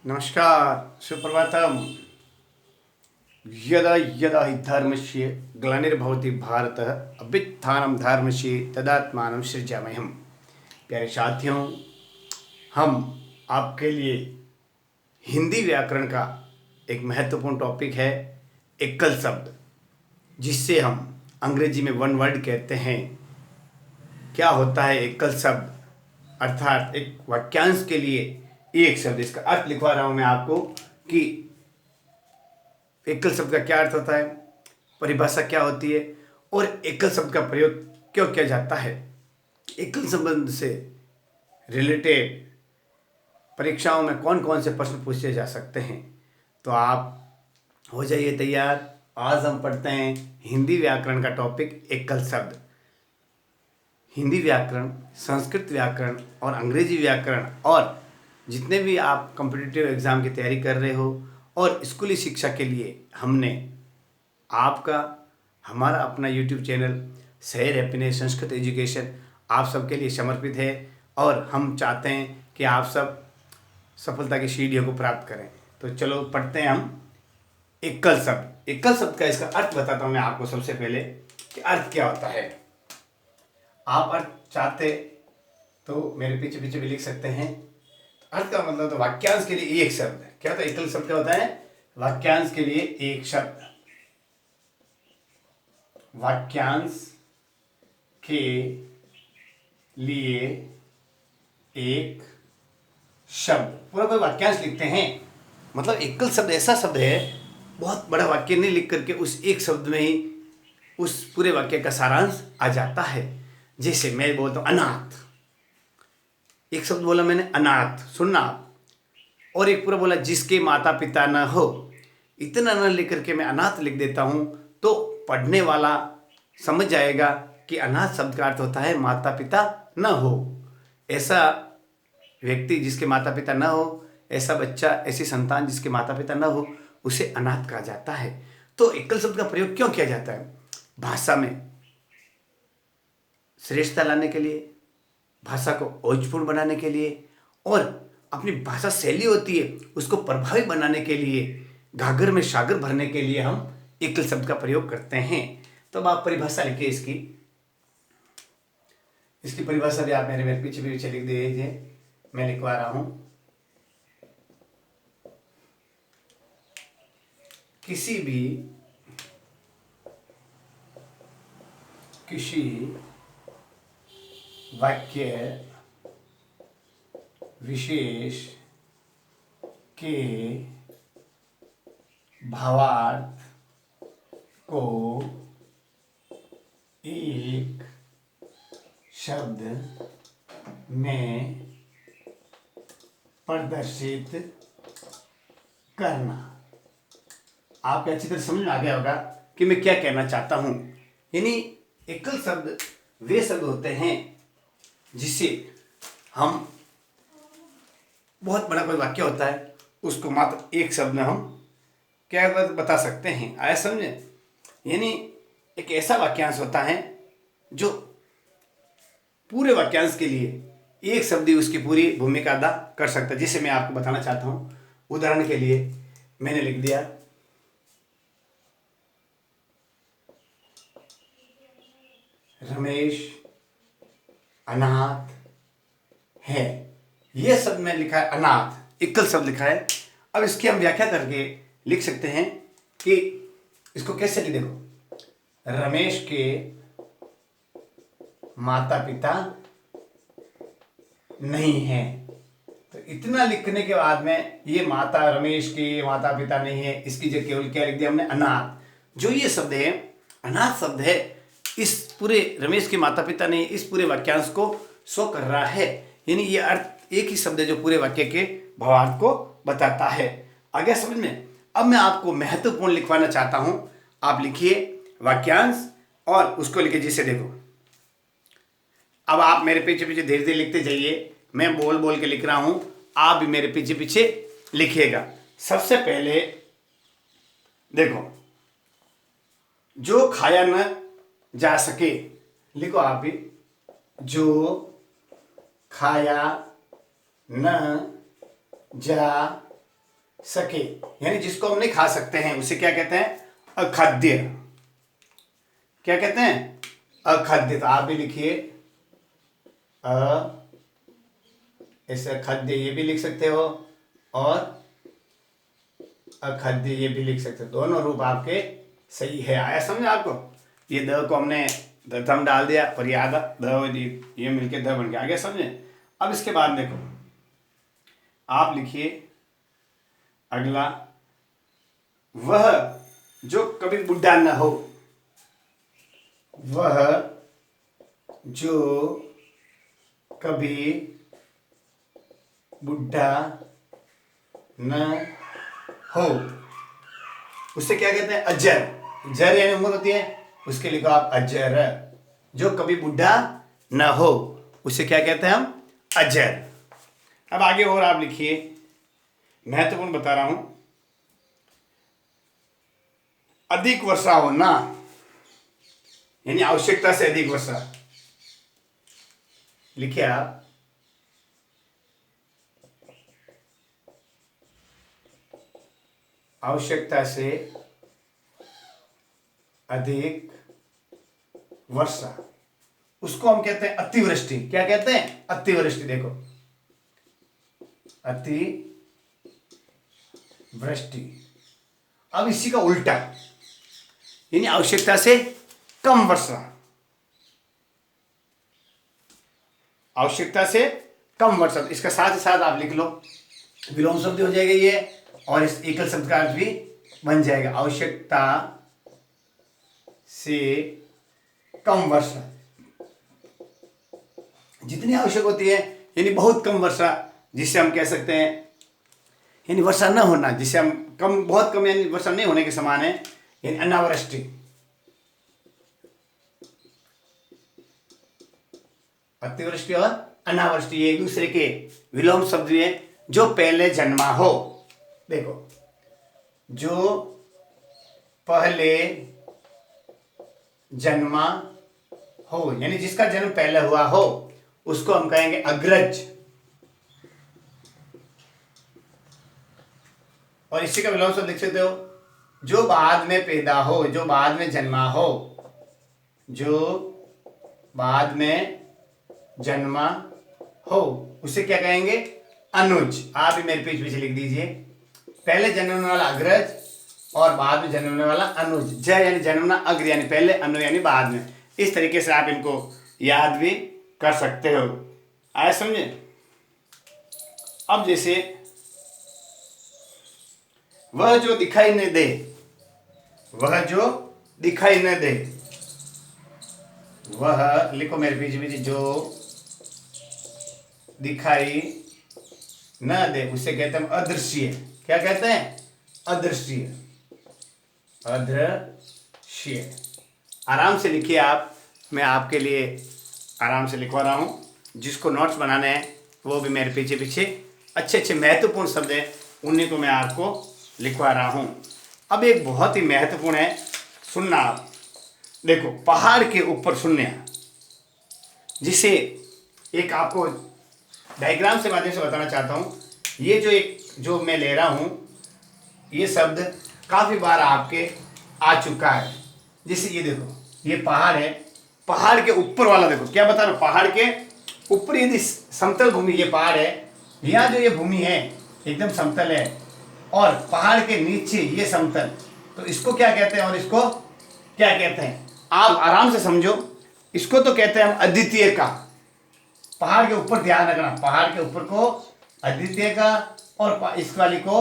नमस्कार, सुप्रभातम। यदा यदा हि धर्मस्य ग्लानिर्भवति भारत अभ्युत्थानं धर्मस्य तदात्मानं सृजाम्यहम्। प्यारे साथियों, हम आपके लिए हिंदी व्याकरण का एक महत्वपूर्ण टॉपिक है एकल शब्द, जिससे हम अंग्रेजी में वन वर्ड कहते हैं। क्या होता है एकल शब्द? अर्थात एक वाक्यांश के लिए एक शब्द। इसका अर्थ लिखवा रहा हूं मैं आपको कि एकल शब्द का क्या अर्थ होता है, परिभाषा क्या होती है और एकल शब्द का प्रयोग क्यों किया जाता है। एकल शब्द से रिलेटेड परीक्षाओं में कौन कौन से प्रश्न पूछे जा सकते हैं, तो आप हो जाइए तैयार। आज हम पढ़ते हैं हिंदी व्याकरण का टॉपिक एकल शब्द। हिंदी व्याकरण, संस्कृत व्याकरण और अंग्रेजी व्याकरण, और जितने भी आप कॉम्पिटिटिव एग्ज़ाम की तैयारी कर रहे हो और स्कूली शिक्षा के लिए हमने हमारा अपना यूट्यूब चैनल शहर हैप्पीनेस संस्कृत एजुकेशन आप सबके लिए समर्पित है, और हम चाहते हैं कि आप सब सफलता की सीढ़ियों को प्राप्त करें। तो चलो पढ़ते हैं हम एकल शब्द। एकल शब्द का इसका अर्थ बताता हूँ मैं आपको सबसे पहले कि अर्थ क्या होता है। आप अर्थ चाहते तो मेरे पीछे पीछे भी लिख सकते हैं। अर्थ का मतलब तो वाक्यांश के लिए एक शब्द है। क्या होता है एकल शब्द? क्या होता है? वाक्यांश के लिए एक शब्द। वाक्यांश के लिए एक शब्द। पूरा कोई वाक्यांश लिखते हैं, मतलब एकल शब्द ऐसा शब्द है, बहुत बड़ा वाक्य नहीं लिख करके उस एक शब्द में ही उस पूरे वाक्य का सारांश आ जाता है। जैसे मैं बोलता हूँ अनाथ, एक शब्द बोला मैंने अनाथ, सुनना आप, और एक पूरा बोला जिसके माता पिता न हो। इतना न लेकर के मैं अनाथ लिख देता हूँ तो पढ़ने वाला समझ जाएगा कि अनाथ शब्द का अर्थ होता है माता पिता न हो। ऐसा व्यक्ति जिसके माता पिता न हो, ऐसा बच्चा, ऐसी संतान जिसके माता पिता न हो, उसे अनाथ कहा जाता है। तो एकल शब्द का प्रयोग क्यों किया जाता है? भाषा में श्रेष्ठता लाने के लिए, भाषा को औचित्यपूर्ण बनाने के लिए, और अपनी भाषा शैली होती है उसको प्रभावी बनाने के लिए, घाघर में सागर भरने के लिए हम एकल शब्द का प्रयोग करते हैं। तो अब आप परिभाषा लिखिए इसकी परिभाषा भी आप मेरे पीछे पीछे लिख दीजिए। मैं लिखवा रहा हूं। किसी वाक्य विशेष के भावार्थ को एक शब्द में प्रदर्शित करना। आपको अच्छी तरह समझ में आ गया होगा कि मैं क्या कहना चाहता हूं। यानी एकल शब्द वे शब्द होते हैं जिससे हम, बहुत बड़ा कोई वाक्य होता है उसको मात्र एक शब्द में हम क्या बता सकते हैं। आया समझे? यानी एक ऐसा वाक्यांश होता है जो पूरे वाक्यांश के लिए एक शब्द ही उसकी पूरी भूमिका अदा कर सकता है। जिसे मैं आपको बताना चाहता हूं। उदाहरण के लिए मैंने लिख दिया रमेश अनाथ है। यह शब्द में लिखा है अनाथ, एकल शब्द लिखा है। अब इसकी हम व्याख्या करके लिख सकते हैं कि इसको कैसे लिख, देखो, रमेश के माता पिता नहीं है। तो इतना लिखने के बाद में ये रमेश के माता पिता नहीं है, इसकी जगह केवल क्या लिख दिया हमने? अनाथ। जो ये शब्द है अनाथ शब्द है, इस पूरे रमेश के माता पिता नहीं, इस पूरे वाक्यांश को शो कर रहा है। यानी ये अर्थ एक ही शब्द है जो पूरे वाक्य के भावार्थ को बताता है। आगे समझ में? अब मैं आपको महत्वपूर्ण लिखवाना चाहता हूं। आप लिखिए वाक्यांश और उसको लिखिए। जिसे देखो, अब आप मेरे पीछे पीछे धीरे धीरे लिखते जाइए। मैं बोल बोल के लिख रहा हूं, आप भी मेरे पीछे पीछे लिखिएगा। सबसे पहले देखो, जो खाया न जा सके, लिखो आप भी, जो खाया न जा सके, यानी जिसको हम नहीं खा सकते हैं उसे क्या कहते हैं, अखाद्य। क्या कहते हैं, अखाद्य। तो आप भी लिखिए ऐसे अखाद्य ये भी लिख सकते हो और अखाद्य ये भी लिख सकते हो, दोनों रूप आपके सही है। आया समझ आपको? ये द को हमने दम डाल दिया और ये आधा द ये मिलके द बन गया। आगे समझे? अब इसके बाद देखो आप लिखिए अगला, वह जो कभी बुढ़ा न हो। वह जो कभी बुढ़ा न हो उसे क्या कहते हैं, अजर। जर यानी उम्र होती है, उसके लिखो आप अजर। जो कभी बुढ़ा न हो उसे क्या कहते हैं हम, अजर। अब आगे और आप लिखिए, महत्वपूर्ण बता रहा हूं, अधिक वर्षा होना, यानी आवश्यकता से अधिक वर्षा। लिखिए आप आवश्यकता से अधिक वर्षा, उसको हम कहते हैं अतिवृष्टि। क्या कहते हैं, अतिवृष्टि। देखो अतिवृष्टि। अब इसी का उल्टा, यानी आवश्यकता से कम वर्षा। आवश्यकता से कम वर्षा, इसका साथ ही साथ आप लिख लो, विलोम शब्द हो जाएगा ये, और इस एकल शब्द का अर्थ भी बन जाएगा, आवश्यकता से कम वर्षा। जितनी आवश्यक होती है, यानी बहुत कम वर्षा, जिसे हम कह सकते हैं, यानी वर्षा न होना, जिसे हम कम, बहुत कम यानी वर्षा नहीं होने के समान है, यानी अनावृष्टि। अतिवृष्टि और अनावृष्टि ये एक दूसरे के विलोम शब्द हैं, जो पहले जन्मा हो। देखो, जो पहले जन्मा हो, यानी जिसका जन्म पहले हुआ हो, उसको हम कहेंगे अग्रज। और इसी का विलोम शब्द लिख सकते हो, जो बाद में पैदा हो, जो बाद में जन्मा हो, जो बाद में जन्मा हो, उसे क्या कहेंगे, अनुज। आप भी मेरे पीछे लिख दीजिए, पहले जन्मने वाला अग्रज और बाद में जन्मने वाला अनुज। जय यानी जन्मना, अग्र यानी पहले, अनु यानी बाद में। इस तरीके से आप इनको याद भी कर सकते हो। आया समझे? अब जैसे वह जो दिखाई न दे, वह जो दिखाई न दे, वह लिखो मेरे पीछे, जो दिखाई न दे उसे कहते हैं अदृश्य। क्या कहते हैं, अदृश्य। अदृश्य। आराम से लिखिए आप, मैं आपके लिए आराम से लिखवा रहा हूँ। जिसको नोट्स बनाने हैं वो भी मेरे पीछे अच्छे अच्छे महत्वपूर्ण शब्द हैं, उन्हीं को मैं आपको लिखवा रहा हूँ। अब एक बहुत ही महत्वपूर्ण है, सुनना आप। देखो, पहाड़ के ऊपर शून्य, जिसे एक आपको डायग्राम से माध्यम से बताना चाहता हूँ। ये जो मैं ले रहा हूँ, ये शब्द काफ़ी बार आपके आ चुका है। जैसे ये देखो, ये पहाड़ है, पहाड़ के ऊपर वाला देखो, क्या बता रहा हूँ, पहाड़ के ऊपर यदि समतल भूमि, ये पहाड़ है, यहाँ जो ये भूमि है एकदम समतल है, और पहाड़ के नीचे ये समतल, तो इसको क्या कहते हैं और इसको क्या कहते हैं, आप आराम से समझो। इसको तो कहते हैं हम अद्वितीय का। पहाड़ के ऊपर ध्यान रखना, पहाड़ के ऊपर को अद्वितीय का और इस वाली को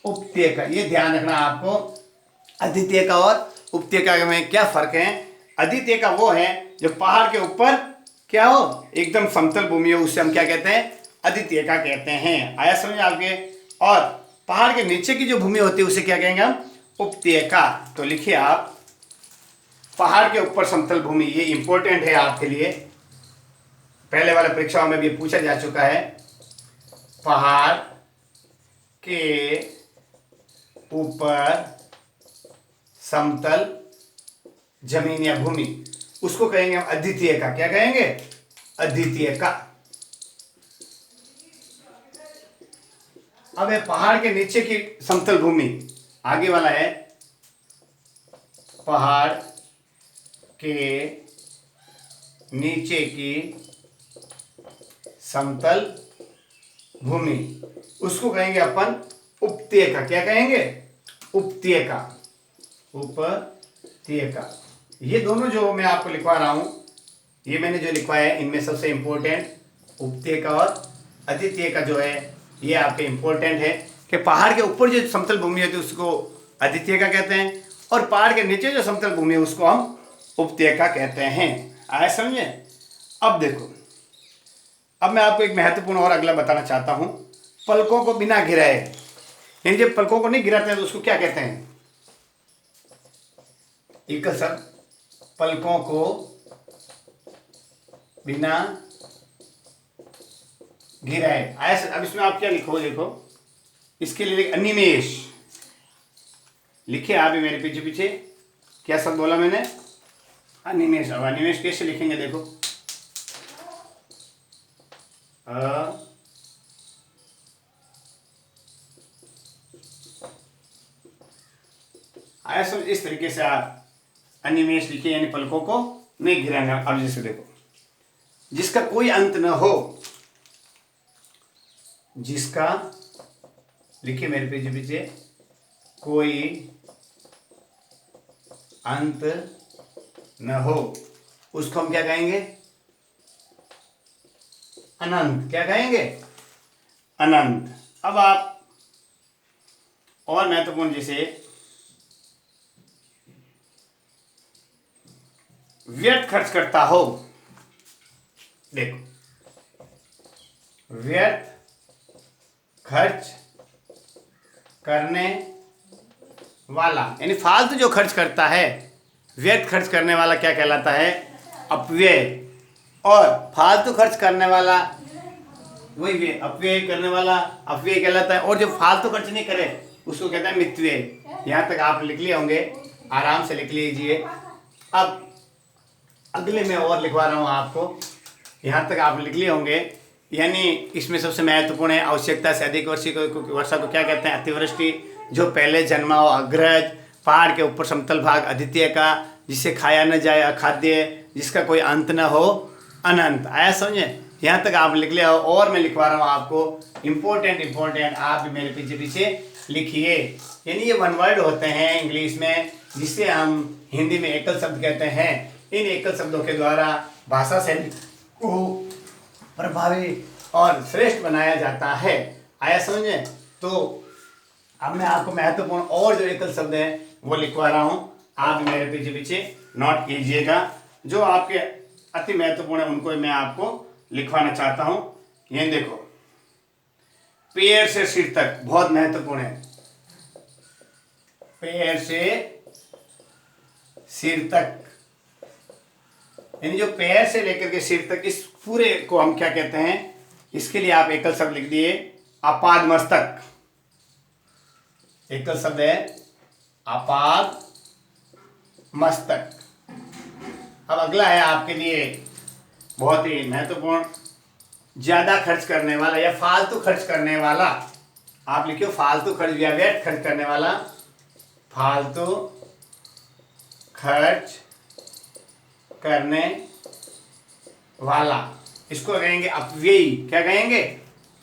उपतीय का, ये ध्यान रखना आपको। अद्वितीय का और उपतीय का में क्या फर्क है? अद्वितीय का वो है जो पहाड़ के ऊपर क्या हो, एकदम समतल भूमि हो, उससे हम क्या कहते हैं, अद्वितीय का कहते हैं। आया समझ आपके? और पहाड़ के नीचे की जो भूमि होती है उसे क्या कहेंगे हम, उपतीय का। तो लिखिए आप, पहाड़ के ऊपर समतल भूमि, ये इंपॉर्टेंट है आपके लिए, पहले वाले परीक्षाओं में भी पूछा जा चुका है। पहाड़ के ऊपर समतल जमीन या भूमि, उसको कहेंगे हम अद्वितीय का। क्या कहेंगे, अद्वितीय का। अब है पहाड़ के नीचे की समतल भूमि, आगे वाला है पहाड़ के नीचे की समतल भूमि, उसको कहेंगे अपन उपत्यका। क्या कहेंगे? उपत्यका। उपत्यका। ये दोनों जो मैं आपको लिखवा रहा हूं, ये मैंने जो लिखवाया है इनमें सबसे इंपॉर्टेंट उपत्यका और अद्वितीयका जो है ये आपके इंपॉर्टेंट है कि पहाड़ के ऊपर जो समतल भूमि होती है उसको अद्वितीयका कहते हैं और पहाड़ के नीचे जो समतल भूमि है उसको हम उपत्यका कहते हैं। आया समझे? अब देखो, अब मैं आपको एक महत्वपूर्ण और अगला बताना चाहता हूं। पलकों को बिना गिराए, यानी जब पलकों को नहीं गिराते हैं तो उसको क्या कहते हैं? एक शब्द, पलकों को बिना गिराए। आया? अब इसमें आप क्या लिखो, देखो इसके लिए अनिमेष लिखे आप ही मेरे पीछे पीछे। क्या शब्द बोला मैंने? अनिमेष। अब अनिमेष कैसे लिखेंगे? देखो आया समझ? इस तरीके से आप अनिमेष लिखिए, यानी पलकों को नहीं गिराना। अब जैसे देखो, जिसका कोई अंत न हो, जिसका, लिखिए मेरे पीछे पीछे, कोई अंत न हो, उसको हम क्या कहेंगे? अनंत। क्या कहेंगे? अनंत। अब आप और महत्वपूर्ण, जैसे व्यर्थ खर्च करता हो, देखो व्यर्थ खर्च करने वाला, यानी फालतू जो खर्च करता है, व्यर्थ खर्च करने वाला क्या कहलाता है? अपव्यय। और फालतू खर्च करने वाला वही व्यय, अपव्यय करने वाला अपव्यय कहलाता है। और जो फालतू खर्च नहीं करे उसको कहता है मितव्यय। यहाँ तक आप लिख लिए होंगे, आराम से लिख लीजिए। अब अगले में और लिखवा रहा हूँ आपको, यहाँ तक आप लिख लिए होंगे। यानी इसमें सबसे महत्वपूर्ण है आवश्यकता से अधिक वर्षा को क्या कहते हैं? अतिवृष्टि। जो पहले जन्मा हो अग्रज, पहाड़ के ऊपर समतल भाग अद्वितीयका, जिसे खाया न जाए अखाद्य, जिसका कोई अंत न हो अनंत। आया समझे? यहाँ तक आप लिख लिया हो। और मैं लिखवा रहा हूँ आपको इंपॉर्टेंट आप भी मेरे पीछे पीछे लिखिए। यानी ये वन वर्ड होते हैं इंग्लिश में, जिसे हम हिंदी में एकल शब्द कहते हैं। इन एकल शब्दों के द्वारा भाषा शैली को प्रभावी और श्रेष्ठ बनाया जाता है। आया समझे? तो अब मैं आपको महत्वपूर्ण और जो एकल शब्द है वो लिखवा रहा हूँ, आप मेरे पीछे पीछे नोट कीजिएगा। जो आपके अति महत्वपूर्ण है उनको मैं आपको लिखवाना चाहता हूँ। ये देखो, पैर से सिर तक बहुत महत्वपूर्ण है। पैर से सिर तक, यानी जो पैर से लेकर के सिर तक, इस पूरे को हम क्या कहते हैं? इसके लिए आप एकल शब्द लिख दिए अपाद मस्तक। एकल शब्द है अपाद मस्तक। अब अगला है आपके लिए बहुत ही महत्वपूर्ण, ज्यादा खर्च करने वाला या फालतू खर्च करने वाला। आप लिखियो फालतू खर्च या व्यर्थ खर्च करने वाला। फालतू खर्च करने वाला, इसको कहेंगे अपव्ययी। क्या कहेंगे?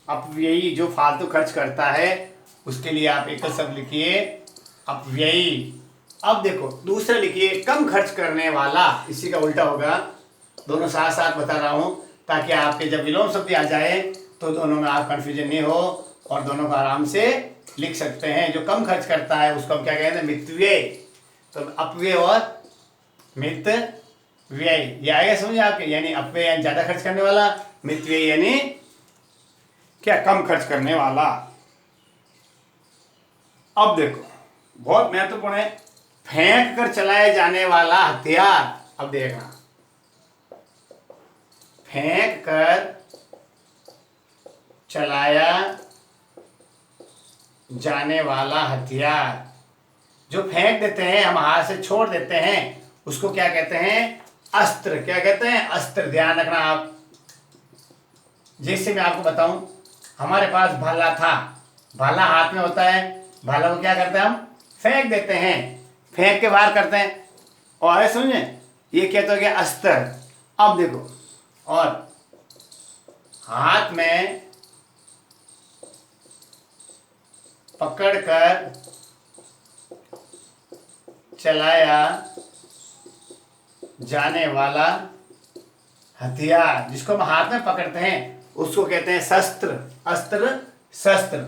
अपव्ययी। जो फालतू खर्च करता है उसके लिए आप एकल शब्द लिखिए अपव्ययी। अब देखो दूसरा लिखिए कम खर्च करने वाला, इसी का उल्टा होगा। दोनों साथ साथ बता रहा हूं ताकि आपके जब विलोम शब्द आ जाए तो दोनों में आप कंफ्यूजन नहीं हो और दोनों को आराम से लिख सकते हैं। जो कम खर्च करता है उसको हम क्या कहते हैं? मितव्यय। तो अपव्यय और मितव्यय, ये आएगा समझे आपके? यानी अपव्यय यानी ज्यादा खर्च करने वाला, मितव्यय यानी क्या? कम खर्च करने वाला। अब देखो बहुत महत्वपूर्ण है, फेंक कर चलाए जाने वाला हथियार। अब देखना, फेंक कर चलाया जाने वाला हथियार, जो फेंक देते हैं, हम हाथ से छोड़ देते हैं, उसको क्या कहते हैं? अस्त्र। क्या कहते हैं? अस्त्र। ध्यान रखना आप। जैसे मैं आपको बताऊं, हमारे पास भाला था, भाला हाथ में होता है, भाला को क्या करते हैं हम, फेंक देते हैं, फेंक के बाहर करते हैं। और है समझे, ये क्या तो गया अस्त्र। अब देखो, और हाथ में पकड़कर चलाया जाने वाला हथियार, जिसको हम हाथ में पकड़ते हैं उसको कहते हैं शस्त्र। अस्त्र, शस्त्र।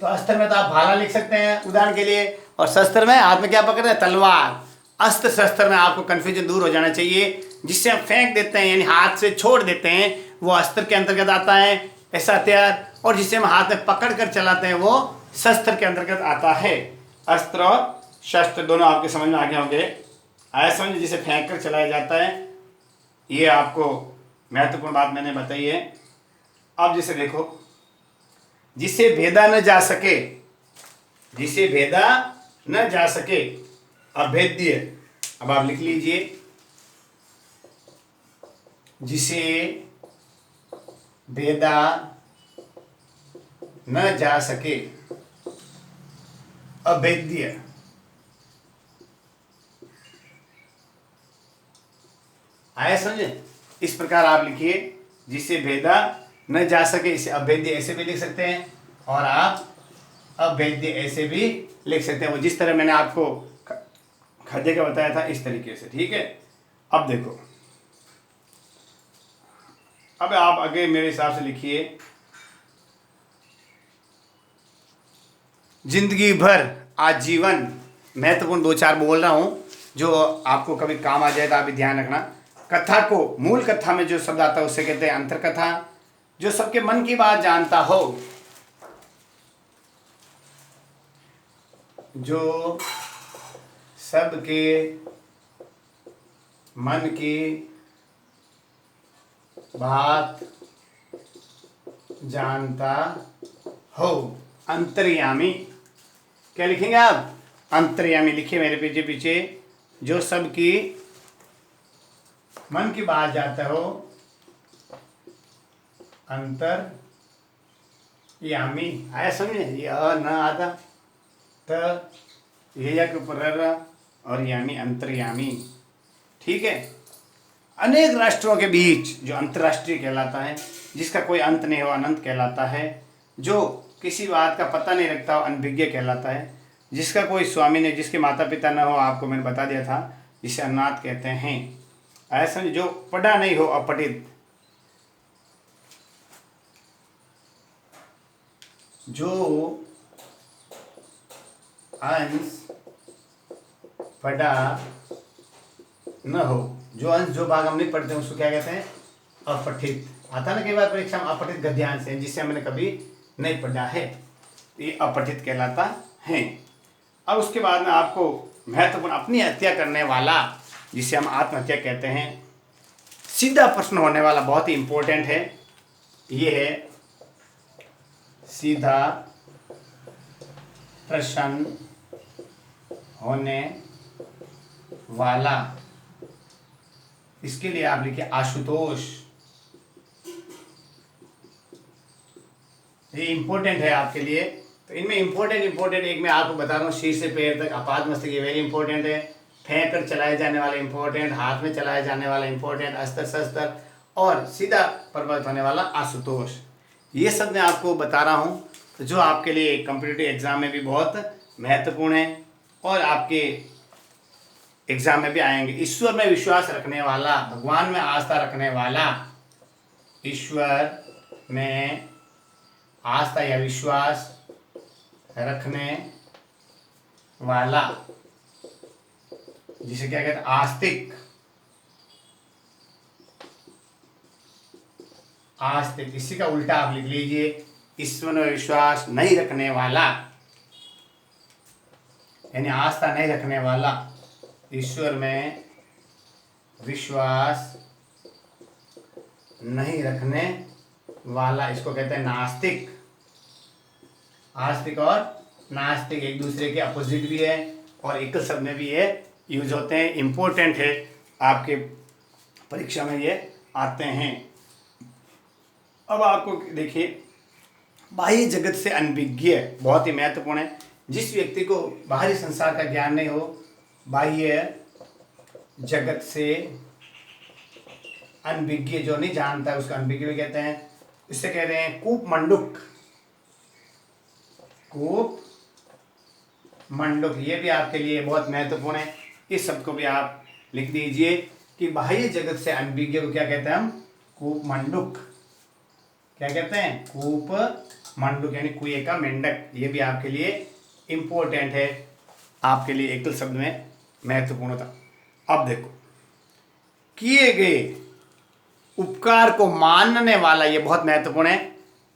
तो अस्त्र में तो आप भाला लिख सकते हैं उदाहरण के लिए, और शस्त्र में हाथ में क्या पकड़ते हैं, तलवार। अस्त्र शस्त्र में आपको कंफ्यूजन दूर हो जाना चाहिए। जिससे हम फेंक देते हैं यानी हाथ से छोड़ देते हैं वो अस्त्र के अंतर्गत आता है ऐसा हथियार, और जिसे हम हाथ में पकड़ कर चलाते हैं वो शस्त्र के अंतर्गत आता है। अस्त्र और शस्त्र दोनों आपके समझ में आ गए होंगे। ऐसा समझ जिसे फेंक कर चलाया जाता है, ये आपको महत्वपूर्ण बात मैंने बताई है। अब जिसे देखो, जिसे भेदा न जा सके, जिसे भेदा न जा सके, अभेद्य। अब आप लिख लीजिए, जिसे भेदा न जा सके, अभेद्य। आया समझे, इस प्रकार आप लिखिए, जिसे भेदा न जा सके, इसे अभेद्य ऐसे भी लिख सकते हैं, और आप अभेद्य ऐसे भी लिख सकते हैं। वो जिस तरह मैंने आपको खड्डे का बताया था इस तरीके से, ठीक है। अब देखो, अब आप आगे मेरे हिसाब से लिखिए, जिंदगी भर, आजीवन। महत्वपूर्ण 2-4 बोल रहा हूं जो आपको कभी काम आ जाएगा, आप भी ध्यान रखना। कथा को, मूल कथा में जो शब्द आता है उसे कहते हैं अंतरकथा। जो सबके मन की बात जानता हो, जो सबके मन की बात जानता हो, अंतर्यामी। क्या लिखेंगे आप, अंतर्यामी लिखिए मेरे पीछे पीछे। जो सबकी मन की बात जानता हो, अंतर्यामी। आया समझे, ये न आधा त ये या के ऊपर र और यामी, अंतर्यामी, ठीक है। अनेक राष्ट्रों के बीच, जो अंतर्राष्ट्रीय कहलाता है, जिसका कोई अंत नहीं हो, अनंत कहलाता है। जो किसी बात का पता नहीं रखता हो, अनभिज्ञ कहलाता है। जिसका कोई स्वामी नहीं, जिसके माता पिता न हो, आपको मैंने बता दिया था, जिसे अनाथ कहते हैं। ऐसा जो पढ़ा नहीं हो, अपठित। जो अंश पढ़ा न हो, जो अंश, जो भाग हम नहीं पढ़ते हैं उसको क्या कहते हैं, अपठित। आता ना कई बार परीक्षा में, अपठित गद्यांश है, जिसे हमने कभी नहीं पढ़ा है, ये अपठित कहलाता है। अब उसके बाद में आपको महत्वपूर्ण, अपनी हत्या करने वाला, जिसे हम आत्महत्या कहते हैं। सीधा प्रश्न होने वाला, बहुत ही इंपॉर्टेंट है, ये है सीधा प्रश्न होने वाला। इसके लिए आप लिखिए आशुतोष। ये इंपॉर्टेंट है आपके लिए। तो इनमें इंपॉर्टेंट एक मैं आपको बता रहा हूँ, शीर से पैर तक, अपाद मस्तक, ये वेरी इंपॉर्टेंट है। फेंक कर चलाए जाने वाला इंपॉर्टेंट, हाथ में चलाया जाने वाला इंपॉर्टेंट, अस्त्र शस्त्र, और सीधा प्रभावित होने वाला आशुतोष। ये सब मैं आपको बता रहा हूँ, तो जो आपके लिए कॉम्पिटिटिव एग्जाम में भी बहुत महत्वपूर्ण है, और आपके एग्जाम में भी आएंगे। ईश्वर में विश्वास रखने वाला, भगवान में आस्था रखने वाला, ईश्वर में आस्था या विश्वास रखने वाला, जिसे क्या कहते हैं, आस्तिक। आस्तिक, इसी का उल्टा आप लिख लीजिए, ईश्वर में विश्वास नहीं रखने वाला, यानी आस्था नहीं रखने वाला। ईश्वर में विश्वास नहीं रखने वाला, इसको कहते हैं नास्तिक। आस्तिक और नास्तिक एक दूसरे के अपोजिट भी है, और एक शब्द में भी ये यूज होते हैं। इम्पोर्टेंट है, आपके परीक्षा में ये आते हैं। अब आपको देखिए, बाह्य जगत से अनभिज्ञ बहुत ही महत्वपूर्ण है। जिस व्यक्ति को बाहरी संसार का ज्ञान नहीं हो, बाह्य जगत से अनभिज्ञ, जो नहीं जानता है उसका अनभिज्ञ भी कहते हैं। इससे कह रहे हैं कूप मंडुक, कूप मंडुक, ये भी आपके लिए बहुत महत्वपूर्ण है। इस शब्द को भी आप लिख दीजिए कि बाह्य जगत से अनभिज्ञ को क्या कहते हैं हम? कूप मंडुक। क्या कहते हैं? कूप मंडुक, यानी कुएं का मेंढक। ये भी आपके लिए इंपॉर्टेंट है, आपके लिए एकल शब्द में महत्वपूर्ण था। अब देखो, किए गए उपकार को मानने वाला, ये बहुत महत्वपूर्ण है।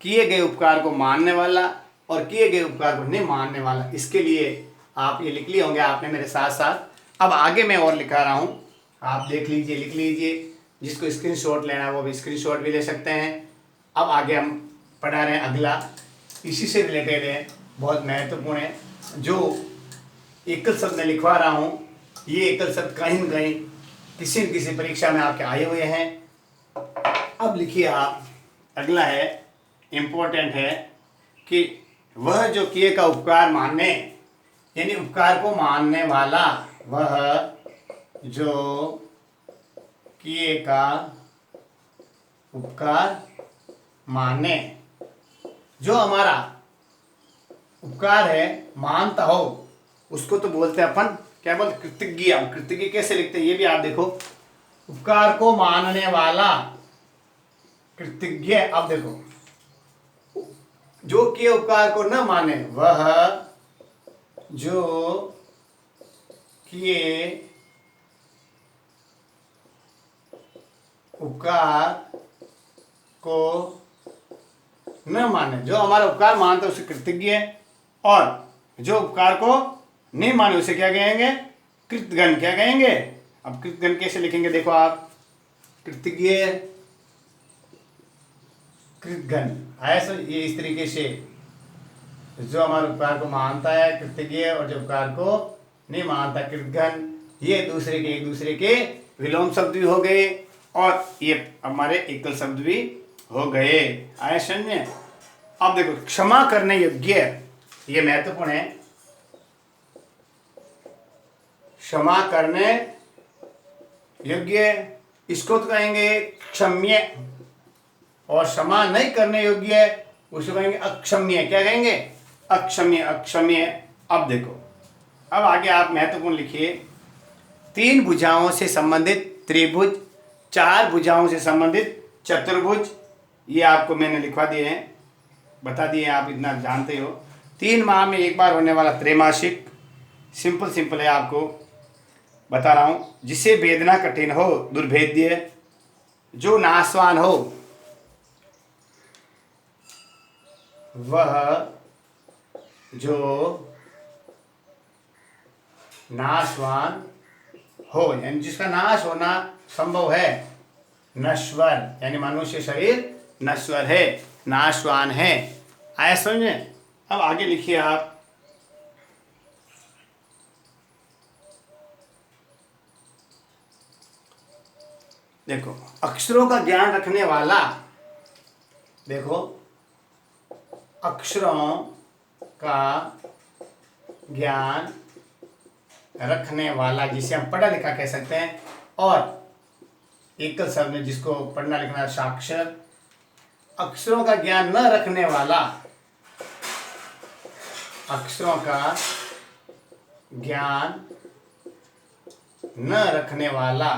किए गए उपकार को मानने वाला और किए गए उपकार को नहीं मानने वाला, इसके लिए आप ये लिख लिए होंगे आपने मेरे साथ साथ। अब आगे मैं और लिखा रहा हूँ, आप देख लीजिए, लिख लीजिए। जिसको स्क्रीनशॉट लेना है वो भी स्क्रीनशॉट भी ले सकते हैं। अब आगे हम पढ़ा रहे हैं अगला, इसी से रिलेटेड है, बहुत महत्वपूर्ण है। जो एकल शब्द में लिखवा रहा हूँ, ये एकल शब्द कहीं न कहीं किसी न किसी परीक्षा में आपके आए हुए हैं। अब लिखिए आप, अगला है, इम्पोर्टेंट है कि वह जो किए का उपकार माने, यानी उपकार को मानने वाला, वह जो किए का उपकार माने, जो हमारा उपकार है मानता हो, उसको तो बोलते हैं अपन, क्या बोलते? कृतज्ञ। अब कृतज्ञ कैसे लिखते हैं ये भी आप देखो, उपकार को मानने वाला, कृतज्ञ। अब देखो, जो किए उपकार को न माने, वह जो किए उपकार को न माने, जो हमारा उपकार मानता है उसे कृतज्ञ है, और जो उपकार को नहीं माने उसे क्या कहेंगे? कृतघ्न। क्या कहेंगे? अब कृतघ्न कैसे लिखेंगे देखो आप, कृतज्ञ, कृतघ्न। ऐसा ये इस तरीके से, जो हमारे उपकार को मानता है कृतज्ञ, और जो उपकार को नहीं मानता कृतघ्न। ये एक दूसरे के विलोम शब्द भी हो गए, और ये हमारे एकल शब्द भी हो गए। आया समझ? अब देखो, क्षमा करने योग्य, ये महत्वपूर्ण है। क्षमा करने योग्य, इसको तो कहेंगे क्षम्य, और क्षमा नहीं करने योग्य उसको कहेंगे अक्षम्य। क्या कहेंगे? अक्षम्य, अक्षम्य। अब देखो, अब आगे आप महत्वपूर्ण लिखिए, 3 भुजाओं से संबंधित त्रिभुज, 4 भुजाओं से संबंधित चतुर्भुज, ये आपको मैंने लिखवा दिए हैं, बता दिए, आप इतना जानते हो। 3 माह में एक बार होने वाला त्रैमासिक, सिंपल है, आपको बता रहा हूँ। जिसे वेदना कठिन हो, दुर्भेद्य, जो नाशवान हो, वह जो नाशवान हो, यानी जिसका नाश होना संभव है, नश्वर, यानी मनुष्य शरीर नश्वर है, नाशवान है। आया समझ में? अब आगे लिखिए आप, देखो, अक्षरों का ज्ञान रखने वाला, देखो, अक्षरों का ज्ञान रखने वाला, जिसे हम पढ़ा लिखा कह सकते हैं, और एकल शब्द में जिसको पढ़ना लिखना साक्षर। अक्षरों का ज्ञान न रखने वाला, अक्षरों का ज्ञान न रखने वाला,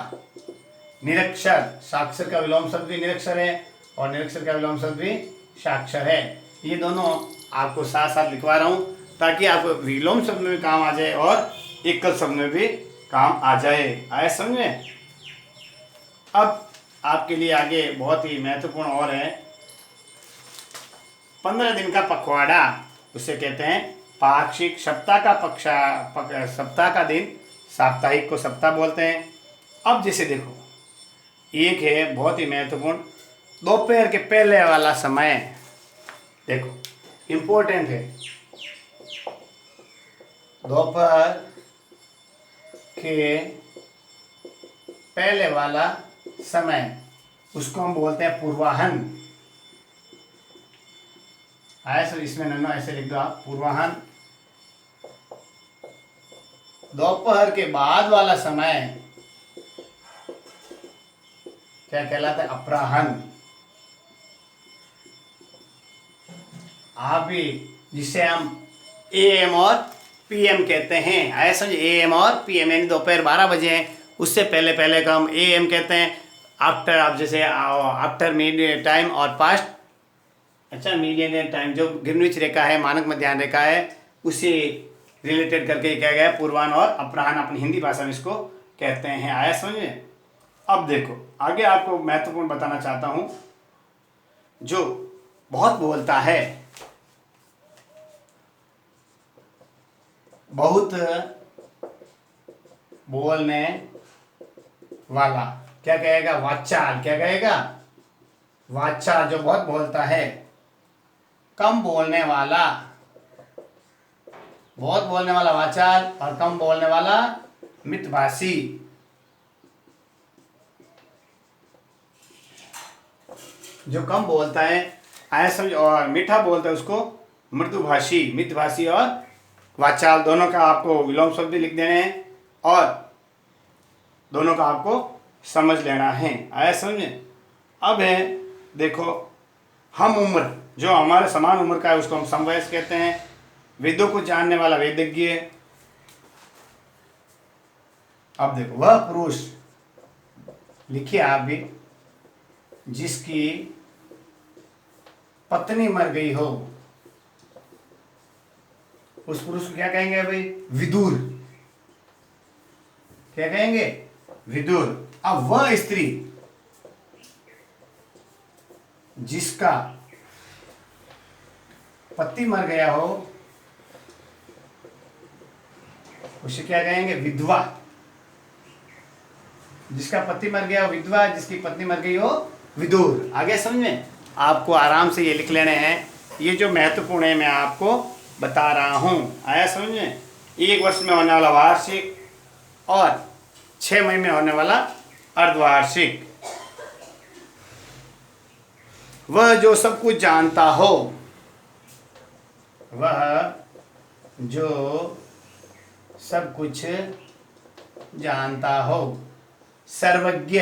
निरक्षर। साक्षर का विलोम शब्द भी निरक्षर है, और निरक्षर का विलोम शब्द भी साक्षर है। ये दोनों आपको साथ साथ लिखवा रहा हूँ, ताकि आपको विलोम शब्द में भी काम आ जाए और एकल शब्द में भी काम आ जाए। आया समझ में? अब आपके लिए आगे बहुत ही महत्वपूर्ण और है, 15 दिन का पखवाड़ा, उसे कहते हैं पाक्षिक। सप्ताह का दिन, साप्ताहिक को सप्ताह बोलते हैं। अब जैसे देखो, एक है बहुत ही महत्वपूर्ण, दोपहर के पहले वाला समय, देखो इम्पोर्टेंट है। दोपहर के पहले वाला समय, उसको हम बोलते हैं पूर्वाहन। आया सर, इसमें नन्नो ऐसे लिख दो आप, पूर्वाहन। दोपहर के बाद वाला समय क्या कहलाता है? अपराहन। आप भी, जिसे हम AM और PM कहते हैं, आया समझ? AM और PM यानी दोपहर 12 बजे हैं, उससे पहले पहले का हम AM कहते हैं। आफ्टर, आप जैसे आफ्टर मीडियम टाइम और पास्ट, अच्छा मीडियम टाइम जो ग्रीनविच रेखा है, मानक मध्याह्न रेखा है, उसे रिलेटेड करके क्या गया? पूर्वाह्न और अपराह्न, अपनी हिंदी भाषा में इसको कहते हैं। आया समझ में? अब देखो आगे आपको महत्वपूर्ण बताना चाहता हूं, जो बहुत बोलता है, बहुत बोलने वाला, क्या कहेगा? वाचाल। क्या कहेगा? वाचाल, जो बहुत बोलता है। कम बोलने वाला, बहुत बोलने वाला वाचाल, और कम बोलने वाला मितभाषी। जो कम बोलता है, आया समझ, और मीठा बोलता है उसको मृदुभाषी। मितभाषी और वाचाल दोनों का आपको विलोम शब्द लिख देने हैं, और दोनों का आपको समझ लेना है। आया समझ में? अब है देखो, हम उम्र, जो हमारे समान उम्र का है उसको हम समवयस्क कहते हैं। वेदों को जानने वाला वेदज्ञ। अब देखो, वह पुरुष, लिखिए आप भी, जिसकी पत्नी मर गई हो, उस पुरुष को क्या कहेंगे भाई? विदुर। क्या कहेंगे? विदुर। अब वह स्त्री जिसका पति मर गया हो, उसे क्या कहेंगे? विधवा। जिसका पति मर गया हो विधवा, जिसकी पत्नी मर गई हो विदुर। आगे समझ में? आपको आराम से ये लिख लेने हैं, ये जो महत्वपूर्ण है मैं आपको बता रहा हूं। आया समझ में? 1 वर्ष में होने वाला वार्षिक और 6 महीने में होने वाला अर्धवार्षिक। वह जो सब कुछ जानता हो, वह जो सब कुछ जानता हो, सर्वज्ञ।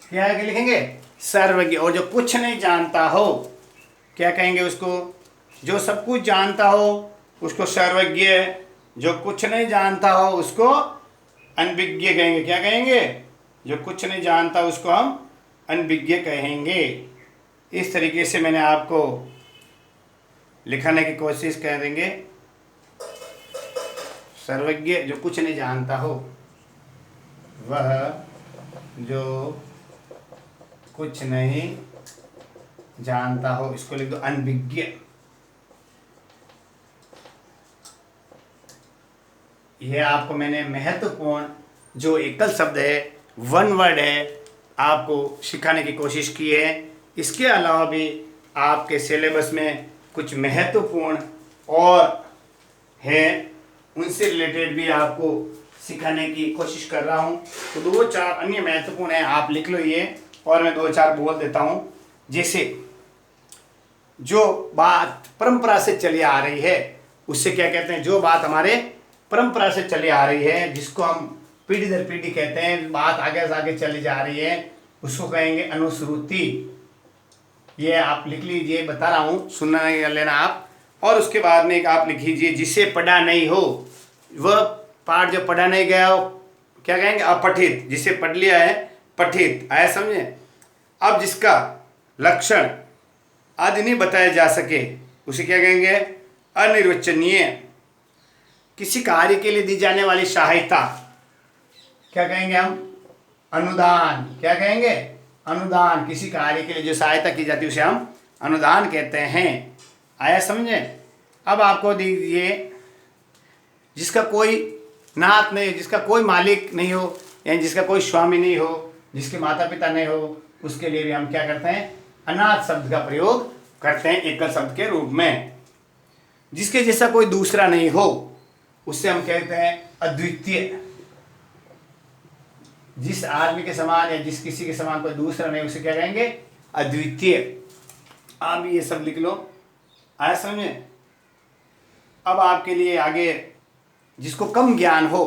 क्या आगे लिखेंगे? सर्वज्ञ। और जो कुछ नहीं जानता हो, क्या कहेंगे उसको? जो सब कुछ जानता हो उसको सर्वज्ञ, जो कुछ नहीं जानता हो उसको अनभिज्ञ कहेंगे। क्या कहेंगे? जो कुछ नहीं जानता उसको हम अनभिज्ञ कहेंगे। इस तरीके से मैंने आपको लिखाने की कोशिश करेंगे। सर्वज्ञ, जो कुछ नहीं जानता हो, वह जो कुछ नहीं जानता हो, इसको लिख दो अनभिज्ञ। यह आपको मैंने महत्वपूर्ण जो एकल शब्द है, वन वर्ड है, आपको सिखाने की कोशिश की है। इसके अलावा भी आपके सिलेबस में कुछ महत्वपूर्ण और है, उनसे रिलेटेड भी आपको सिखाने की कोशिश कर रहा हूँ। तो 2-4 अन्य महत्वपूर्ण है, आप लिख लो ये, और मैं 2-4 बोल देता हूँ। जैसे जो बात परंपरा से चली आ रही है, उससे क्या कहते हैं? जो बात हमारे परंपरा से चली आ रही है, जिसको हम पीढ़ी दर पीढ़ी कहते हैं, बात आगे से आगे चली जा रही है, उसको कहेंगे अनुश्रुति। ये आप लिख लीजिए, बता रहा हूँ, सुनना लेना आप। और उसके बाद में एक आप लिख लीजिए, जिसे पढ़ा नहीं हो, वह पाठ जो पढ़ा नहीं गया हो, क्या कहेंगे? अपठित। जिसे पढ़ लिया है, पठित। आया समझे? अब जिसका लक्षण आदि नहीं बताया जा सके, उसे क्या कहेंगे? अनिर्वचनीय। किसी कार्य के लिए दी जाने वाली सहायता, क्या कहेंगे हम? अनुदान। क्या कहेंगे? अनुदान। किसी कार्य के लिए जो सहायता की जाती है उसे हम अनुदान कहते हैं। आया समझे? अब आपको दीजिए, जिसका कोई नात नहीं, जिसका कोई मालिक नहीं हो, यानी जिसका कोई स्वामी नहीं हो, जिसके माता पिता नहीं हो, उसके लिए भी हम क्या करते हैं? अनाथ शब्द का प्रयोग करते हैं एकल शब्द के रूप में। जिसके जैसा कोई दूसरा नहीं हो, उससे हम कहते हैं अद्वितीय। जिस आदमी के समान या जिस किसी के समान कोई दूसरा नहीं, उसे क्या कहेंगे? अद्वितीय। आप ये सब लिख लो। आया समझ में? अब आपके लिए आगे जिसको कम ज्ञान हो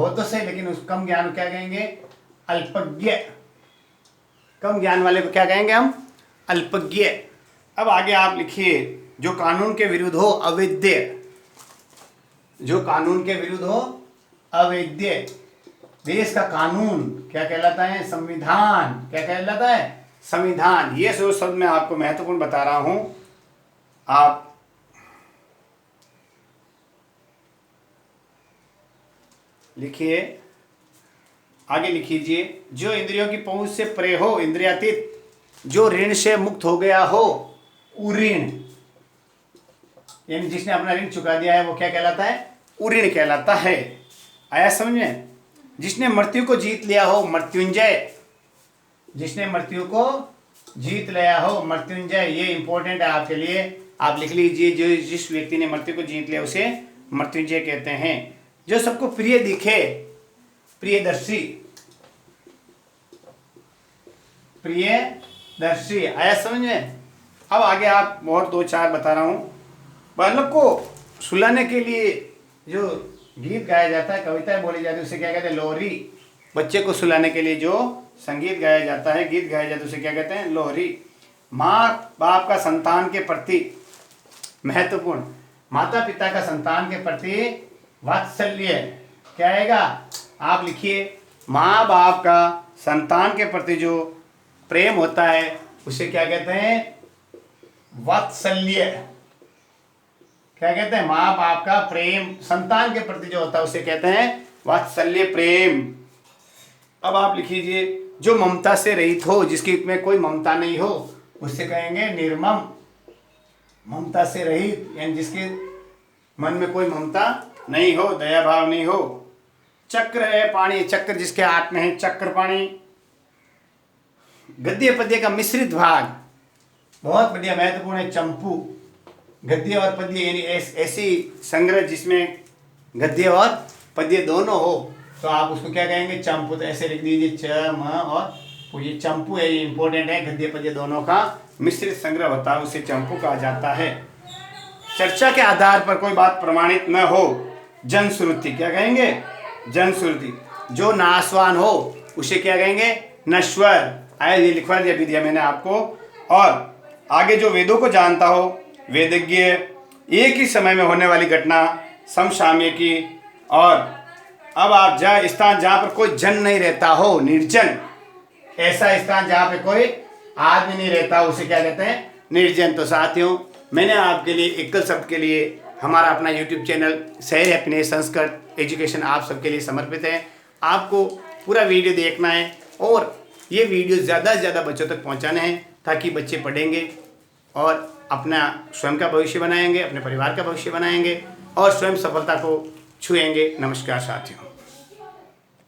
तो सही, लेकिन उस कम ज्ञान को क्या कहेंगे? अल्पज्ञ। कम ज्ञान वाले को क्या कहेंगे हम? अल्पज्ञ। अब आगे आप लिखिए, जो कानून के विरुद्ध हो अवैध। जो कानून के विरुद्ध हो अवैध। देश का कानून क्या कहलाता है? संविधान। क्या कहलाता है? संविधान। ये जो शब्द मैं आपको महत्वपूर्ण बता रहा हूं, आप लिखिए, आगे लिखिए। जो इंद्रियों की पहुंच से परे हो, इंद्रियातीत, जो ऋण से मुक्त हो गया हो, उऋण। यानी जिसने अपना ऋण चुका दिया है वो क्या कहलाता है? उऋण कहलाता है। आया समझ में? जिसने मृत्यु को जीत लिया हो, मृत्युंजय। जिसने मृत्यु को जीत लिया हो, मृत्युंजय। ये इंपॉर्टेंट है आपके लिए, आप लिख लीजिए। जो जिस व्यक्ति ने मृत्यु को जीत लिया उसे मृत्युंजय कहते हैं। जो सबको प्रिय दिखे, प्रियदर्शी। प्रियदर्शी। आया समझ में? अब आगे आप और 2-4 बता रहा हूं। बालक को सुलाने के लिए जो गीत गाया जाता है, कविताएं बोली जाती है, उसे क्या कहते हैं? लोरी। बच्चे को सुलाने के लिए जो संगीत गाया जाता है, गीत गाया जाता है, उसे क्या कहते हैं? लोरी। माँ बाप का संतान के प्रति, महत्वपूर्ण, माता पिता का संतान के प्रति वात्सल्य। क्या आएगा? आप लिखिए, माँ बाप का संतान के प्रति जो प्रेम होता है उसे क्या कहते हैं? वात्सल्य। क्या कहते हैं? माँ बाप का प्रेम संतान के प्रति जो होता है उसे कहते हैं वात्सल्य, प्रेम। अब आप लिखिए, जो ममता से रहित हो, जिसकी में कोई ममता नहीं हो, उससे कहेंगे निर्मम। ममता से रहित यानी जिसके मन में कोई ममता नहीं हो, दया भाव नहीं हो। चक्र है पाणी, चक्र जिसके हाथ में है, चक्र पाणी। गद्य पद्य का मिश्रित भाग, बहुत बढ़िया महत्वपूर्ण है, चंपू। गद्य और पद्य यानी ऐसी संग्रह जिसमें गद्य और पद्य दोनों हो, तो आप उसको क्या कहेंगे? चंपू। तो ऐसे लिख दीजिए, च म और पु। ये चंपू है, ये इंपॉर्टेंट है। गद्य पद्य दोनों का मिश्रित संग्रह होता है, उसे चंपू कहा जाता है। चर्चा के आधार पर कोई बात प्रमाणित न हो, जनश्रुति। क्या कहेंगे? जनश्रुति। जो नाशवान हो उसे क्या कहेंगे? नश्वर। आया, ये लिखवा दिया भी दिया मैंने आपको। और आगे जो वेदों को जानता हो, वेदज्ञ। एक ही समय में होने वाली घटना, समसामयिकी। और अब आप स्थान जहाँ पर कोई जन नहीं रहता हो, निर्जन। ऐसा स्थान जहाँ पे कोई आदमी नहीं रहता, उसे क्या कहते हैं? निर्जन। तो साथियों, मैंने आपके लिए एकल शब्द के लिए हमारा अपना YouTube चैनल शहर हैप्पीनेस संस्कृत एजुकेशन आप सबके लिए समर्पित है। आपको पूरा वीडियो देखना है और ये वीडियो ज़्यादा से ज़्यादा बच्चों तक पहुँचाना है, ताकि बच्चे पढ़ेंगे और अपना स्वयं का भविष्य बनाएंगे, अपने परिवार का भविष्य बनाएंगे और स्वयं सफलता को छुएंगे। नमस्कार साथियों।